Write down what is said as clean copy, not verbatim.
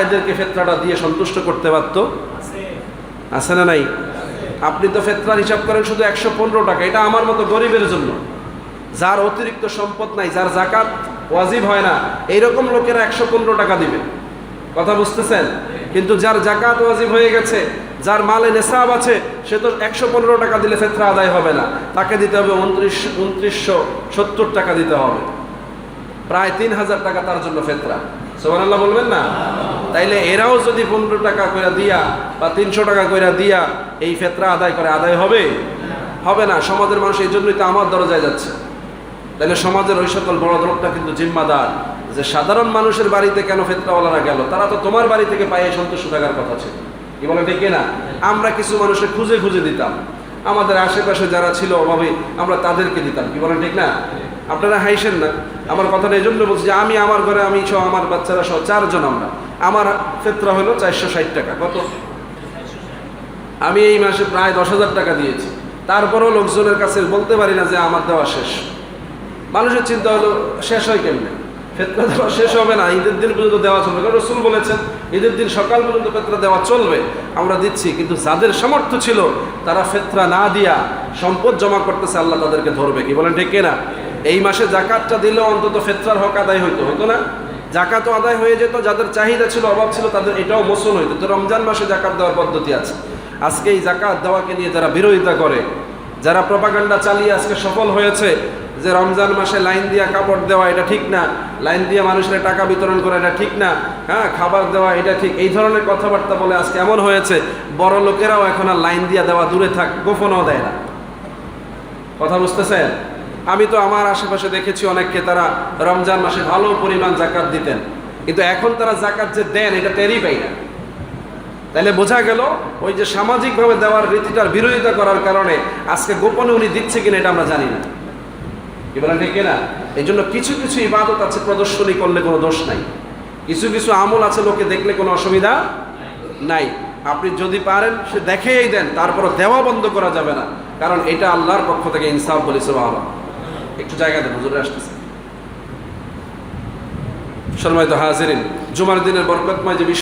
এদেরকে ফেতরাটা দিয়ে সন্তুষ্ট করতে পারতো? আছে না নাই? আপনি তো ফেতরার হিসাব করেন শুধু 115 টাকা, এটা আমার মতো গরিবের জন্য, যার অতিরিক্ত সম্পদ নাই, যার জাকাত ওয়াজিব হয় না, এইরকম লোকেরা 115 টাকা দিবে। কথা বুঝতেছেন? কিন্তু যার জাকাত ওয়াজিব হয়ে গেছে, যার মালে নেশাব আছে, সে তো 115 টাকা দিলে ফেতরা আদায় হবে না, তাকে দিতে হবে 2970 টাকা দিতে হবে, প্রায় 3000 টাকা তার জন্য ফেতরা। সুবহানাল্লাহ বলবেন না? তাইলে এরাও যদি 15 টাকা করে দিয়া বা 300 টাকা করে দিয়া এই ফেতরা আদায় করে, আদায় হবে? হবে না। সমাজের মানুষ এই জন্যই তো আমার দরজায় যাচ্ছে। তাইলে সমাজের ওই সকল বড় লোকটা কিন্তু জিম্মাদার, যে সাধারণ মানুষের বাড়িতে কেন ফেতরাওয়ালারা গেল, তারা তো তোমার বাড়ি থেকে পাইয়ে সন্তুষ্ট থাকার কথা ছিল। কি বলে ঠিক না? আমরা কিছু মানুষের খুঁজে খুঁজে দিতাম, আমাদের আশেপাশে যারা ছিল অভাবে আমরা তাদেরকে দিতাম। কি বলেন ঠিক না? আপনারা হাইছেন না, আমার কথাটা এই জন্য বলছি যে আমি আমার ঘরে, আমি সহ আমার বাচ্চারা সহ 4 জন, আমার ফেতরা হলো 460 টাকা। কত? আমি এই মাসে প্রায় 10,000 টাকা দিয়েছি, তারপরেও লোকজনের কাছে বলতে পারি না যে আমার দেওয়া শেষ। মানুষের চিন্তা হলো শেষ হয় কেমনে? ফেতরা দেওয়া শেষ হবে না, ঈদের দিন পর্যন্ত দেওয়া চলবে, কারণ রাসূল বলেছেন ঈদের দিন সকাল পর্যন্ত ফেতরা দেওয়া চলবে। আমরা দিচ্ছি, কিন্তু যাদের সামর্থ্য ছিল তারা ফেতরা না দিয়া সম্পদ জমা করতেছে, আল্লাহ তাদেরকে ধরবে। কি বলেন ঠিক না? এই মাসে জাকাতটা দিলেও অন্তত ফেতরার হক আদায় হতো না? জাকাতও আদায় হয়ে যেত, যাদের চাহিদা ছিল, অভাব ছিল, তাদের এটাও মোচন হইতো। তো রমজান মাসে জাকাত দেওয়ার পদ্ধতি আছে। আজকে এই জাকাত দেওয়াকে নিয়ে যারা বিরোধিতা করে, যারা প্রপাগান্ডা চালিয়ে আজকে সফল হয়েছে যে রমজান মাসে লাইন দিয়া কাপড় দেওয়া এটা ঠিক না, লাইন দিয়ে মানুষের টাকা বিতরণ করা এটা ঠিক না, হ্যাঁ খাবার দেওয়া এটা ঠিক, এই ধরনের কথাবার্তা বলে আজকে এমন হয়েছে বড় লোকেরাও এখন আর লাইন দিয়া দেওয়া দূরে থাক, গোপনও দেয় না। কথা বুঝতেছেন? আমি তো আমার আশেপাশে দেখেছি অনেককে, তারা রমজান মাসে ভালো পরিমাণ জাকাত দিতেন, কিন্তু এখন তারা জাকাত যে দেন এটা টেরই পাই না। তাহলে বোঝা গেল ওই যে সামাজিকভাবে দেওয়ার রীতিটার বিরোধিতা করার কারণে আজকে গোপনে উনি দিচ্ছে কিনা এটা আমরা জানি না। কি বলেন ঠিক না? এই জন্য কিছু কিছু ইবাদত আছে প্রদর্শনী করলে কোনো দোষ নাই, কিছু কিছু আমল আছে লোকে দেখলে কোনো অসুবিধা নাই। আপনি যদি পারেন সে দেখেই দেন, তারপরে দেওয়া বন্ধ করা যাবে না, কারণ এটা আল্লাহর পক্ষ থেকে ইনসাফ বলেছে। বাবা একটু জায়গা দেন, হুজুরে আসতেছে। সম্মানিত হাজিরিন, জুমার দিনের বরকতময় যে